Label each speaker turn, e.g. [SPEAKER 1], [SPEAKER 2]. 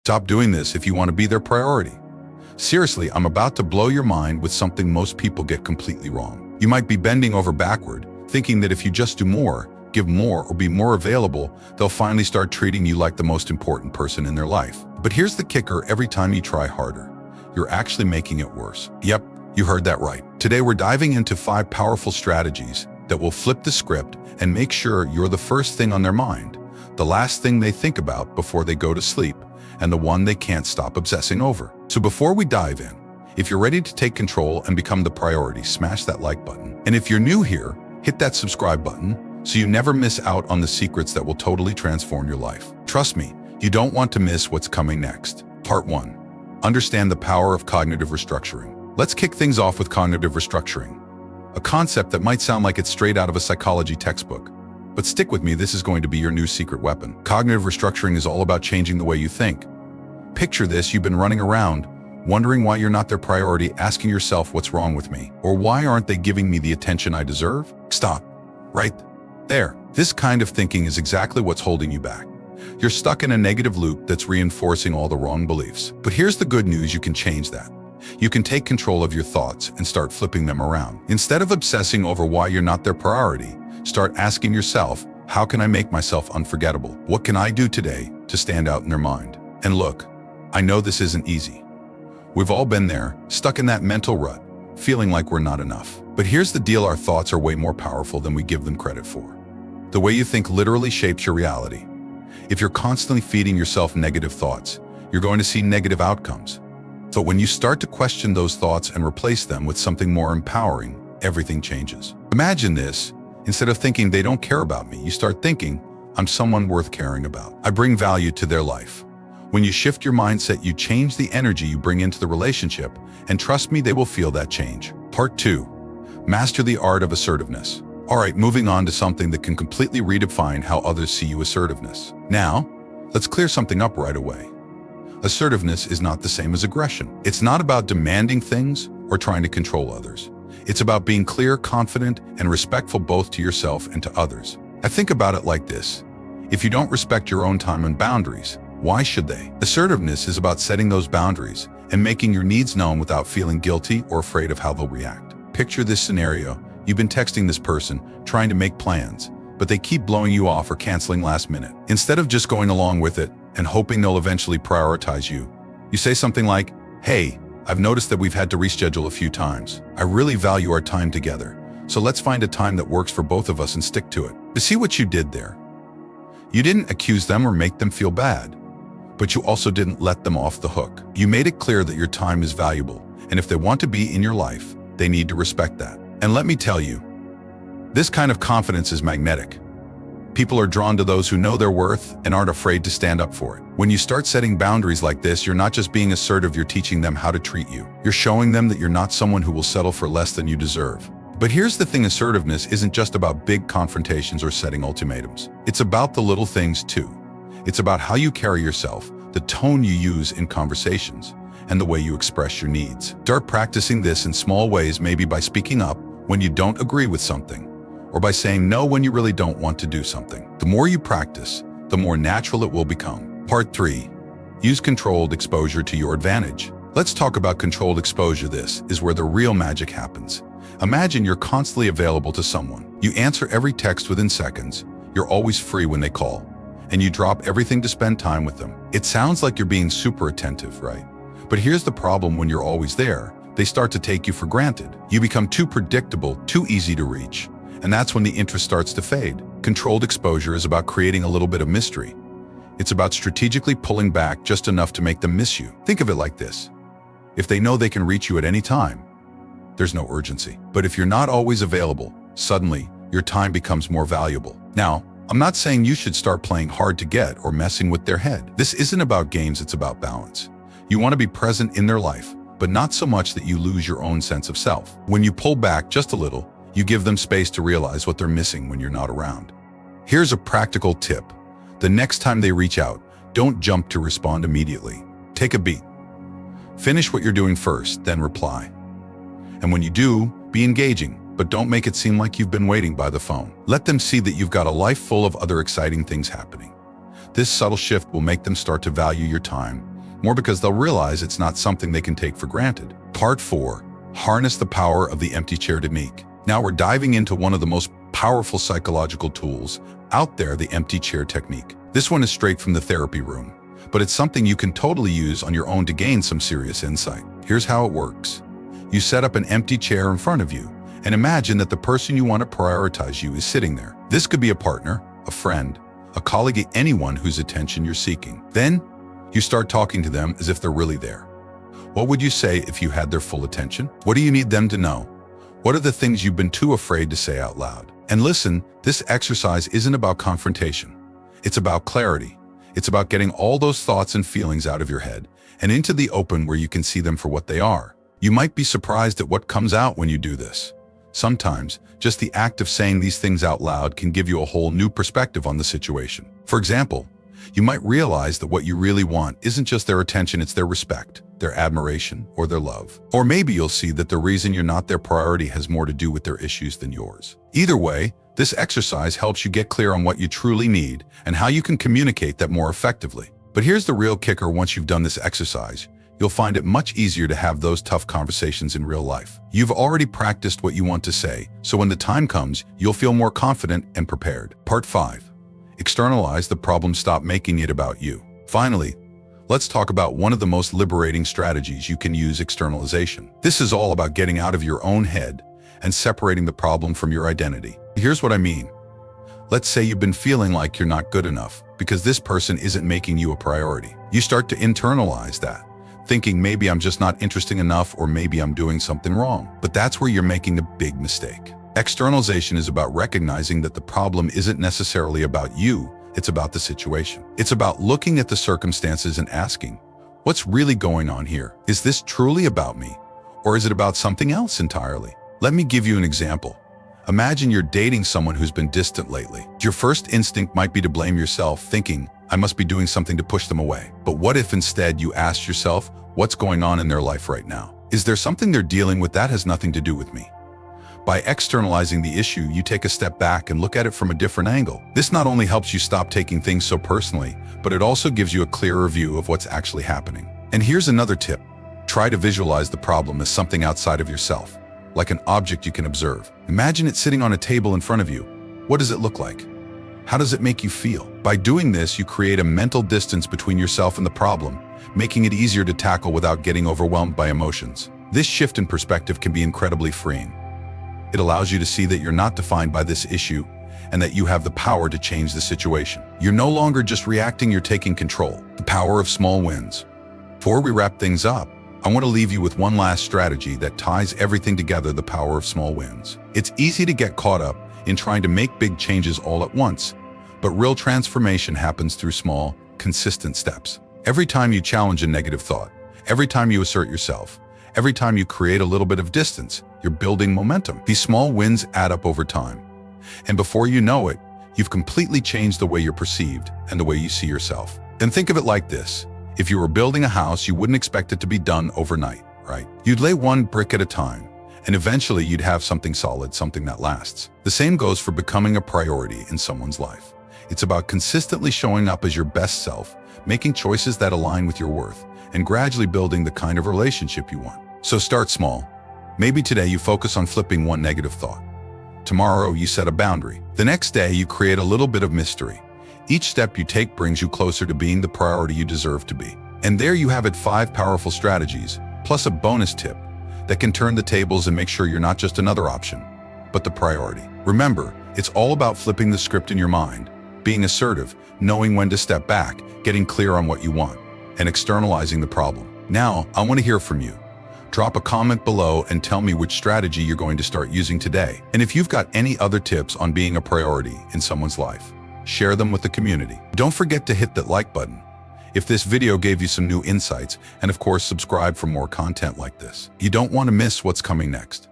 [SPEAKER 1] Stop doing this if you want to be their priority. Seriously, I'm about to blow your mind with something most people get completely wrong. You might be bending over backward, thinking that if you just do more, give more, or be more available, they'll finally start treating you like the most important person in their life. But here's the kicker: every time you try harder, you're actually making it worse. Yep, you heard that right. Today we're diving into 5 powerful strategies that will flip the script and make sure you're the first thing on their mind, the last thing they think about before they go to sleep, and the one they can't stop obsessing over. So before we dive in, if you're ready to take control and become the priority, smash that like button. And if you're new here, hit that subscribe button so you never miss out on the secrets that will totally transform your life. Trust me, you don't want to miss what's coming next. Part 1. Understand the power of cognitive restructuring. Let's kick things off with cognitive restructuring, a concept that might sound like it's straight out of a psychology textbook. But stick with me, this is going to be your new secret weapon. Cognitive restructuring is all about changing the way you think. Picture this: you've been running around, wondering why you're not their priority, asking yourself, what's wrong with me? Or why aren't they giving me the attention I deserve? Stop. Right there. This kind of thinking is exactly what's holding you back. You're stuck in a negative loop that's reinforcing all the wrong beliefs. But here's the good news: you can change that. You can take control of your thoughts and start flipping them around. Instead of obsessing over why you're not their priority, start asking yourself, how can I make myself unforgettable? What can I do today to stand out in their mind? And look, I know this isn't easy. We've all been there, stuck in that mental rut, feeling like we're not enough. But here's the deal: our thoughts are way more powerful than we give them credit for. The way you think literally shapes your reality. If you're constantly feeding yourself negative thoughts, you're going to see negative outcomes. So when you start to question those thoughts and replace them with something more empowering, everything changes. Imagine this: instead of thinking they don't care about me, you start thinking, I'm someone worth caring about. I bring value to their life. When you shift your mindset, you change the energy you bring into the relationship, and trust me, they will feel that change. Part 2. Master the art of assertiveness. All right, moving on to something that can completely redefine how others see you: assertiveness. Now, let's clear something up right away. Assertiveness is not the same as aggression. It's not about demanding things or trying to control others. It's about being clear, confident, and respectful both to yourself and to others. I think about it like this: if you don't respect your own time and boundaries, why should they? Assertiveness is about setting those boundaries and making your needs known without feeling guilty or afraid of how they'll react. Picture this scenario: you've been texting this person, trying to make plans, but they keep blowing you off or canceling last minute. Instead of just going along with it and hoping they'll eventually prioritize you, you say something like, hey, I've noticed that we've had to reschedule a few times. I really value our time together, so let's find a time that works for both of us and stick to it. You see what you did there? You didn't accuse them or make them feel bad, but you also didn't let them off the hook. You made it clear that your time is valuable, and if they want to be in your life, they need to respect that. And let me tell you, this kind of confidence is magnetic. People are drawn to those who know their worth and aren't afraid to stand up for it. When you start setting boundaries like this, you're not just being assertive, you're teaching them how to treat you. You're showing them that you're not someone who will settle for less than you deserve. But here's the thing: assertiveness isn't just about big confrontations or setting ultimatums. It's about the little things too. It's about how you carry yourself, the tone you use in conversations, and the way you express your needs. Start practicing this in small ways, maybe by speaking up when you don't agree with something, or by saying no when you really don't want to do something. The more you practice, the more natural it will become. Part 3. Use controlled exposure to your advantage. Let's talk about controlled exposure. This is where the real magic happens. Imagine you're constantly available to someone. You answer every text within seconds, you're always free when they call, and you drop everything to spend time with them. It sounds like you're being super attentive, right? But here's the problem: when you're always there, they start to take you for granted. You become too predictable, too easy to reach, and that's when the interest starts to fade. Controlled exposure is about creating a little bit of mystery. It's about strategically pulling back just enough to make them miss you. Think of it like this: if they know they can reach you at any time, there's no urgency. But if you're not always available, suddenly your time becomes more valuable. Now, I'm not saying you should start playing hard to get or messing with their head. This isn't about games, it's about balance. You want to be present in their life, but not so much that you lose your own sense of self. When you pull back just a little, you give them space to realize what they're missing when you're not around. Here's a practical tip: the next time they reach out, don't jump to respond immediately. Take a beat. Finish what you're doing first, then reply. And when you do, be engaging, but don't make it seem like you've been waiting by the phone. Let them see that you've got a life full of other exciting things happening. This subtle shift will make them start to value your time more because they'll realize it's not something they can take for granted. Part 4. Harness the power of the empty chair technique. Now we're diving into one of the most powerful psychological tools out there, the empty chair technique. This one is straight from the therapy room, but it's something you can totally use on your own to gain some serious insight. Here's how it works. You set up an empty chair in front of you and imagine that the person you want to prioritize you is sitting there. This could be a partner, a friend, a colleague, anyone whose attention you're seeking. Then you start talking to them as if they're really there. What would you say if you had their full attention? What do you need them to know? What are the things you've been too afraid to say out loud? And listen, this exercise isn't about confrontation. It's about clarity. It's about getting all those thoughts and feelings out of your head and into the open where you can see them for what they are. You might be surprised at what comes out when you do this. Sometimes, just the act of saying these things out loud can give you a whole new perspective on the situation. For example, you might realize that what you really want isn't just their attention, it's their respect, their admiration, or their love. Or maybe you'll see that the reason you're not their priority has more to do with their issues than yours. Either way, this exercise helps you get clear on what you truly need and how you can communicate that more effectively. But here's the real kicker: once you've done this exercise, you'll find it much easier to have those tough conversations in real life. You've already practiced what you want to say, so when the time comes, you'll feel more confident and prepared. Part 5. Externalize the problem. Stop making it about you. Finally, let's talk about one of the most liberating strategies you can use: externalization. This is all about getting out of your own head and separating the problem from your identity. Here's what I mean. Let's say you've been feeling like you're not good enough because this person isn't making you a priority. You start to internalize that, thinking maybe I'm just not interesting enough, or maybe I'm doing something wrong. But that's where you're making a big mistake. Externalization is about recognizing that the problem isn't necessarily about you, it's about the situation. It's about looking at the circumstances and asking, what's really going on here? Is this truly about me, or is it about something else entirely? Let me give you an example. Imagine you're dating someone who's been distant lately. Your first instinct might be to blame yourself, thinking, I must be doing something to push them away. But what if instead you asked yourself, what's going on in their life right now? Is there something they're dealing with that has nothing to do with me? By externalizing the issue, you take a step back and look at it from a different angle. This not only helps you stop taking things so personally, but it also gives you a clearer view of what's actually happening. And here's another tip. Try to visualize the problem as something outside of yourself, like an object you can observe. Imagine it sitting on a table in front of you. What does it look like? How does it make you feel? By doing this, you create a mental distance between yourself and the problem, making it easier to tackle without getting overwhelmed by emotions. This shift in perspective can be incredibly freeing. It allows you to see that you're not defined by this issue and that you have the power to change the situation. You're no longer just reacting, you're taking control. The power of small wins. Before we wrap things up, I want to leave you with one last strategy that ties everything together: the power of small wins. It's easy to get caught up in trying to make big changes all at once, but real transformation happens through small, consistent steps. Every time you challenge a negative thought, every time you assert yourself, every time you create a little bit of distance, you're building momentum. These small wins add up over time. And before you know it, you've completely changed the way you're perceived and the way you see yourself. Then think of it like this. If you were building a house, you wouldn't expect it to be done overnight, right? You'd lay one brick at a time, and eventually you'd have something solid, something that lasts. The same goes for becoming a priority in someone's life. It's about consistently showing up as your best self, making choices that align with your worth, and gradually building the kind of relationship you want. So start small. Maybe today you focus on flipping one negative thought. Tomorrow you set a boundary. The next day you create a little bit of mystery. Each step you take brings you closer to being the priority you deserve to be. And there you have it, 5 powerful strategies, plus a bonus tip that can turn the tables and make sure you're not just another option, but the priority. Remember, it's all about flipping the script in your mind, being assertive, knowing when to step back, getting clear on what you want, and externalizing the problem. Now, I want to hear from you. Drop a comment below and tell me which strategy you're going to start using today. And if you've got any other tips on being a priority in someone's life, share them with the community. Don't forget to hit that like button if this video gave you some new insights, and of course, subscribe for more content like this. You don't want to miss what's coming next.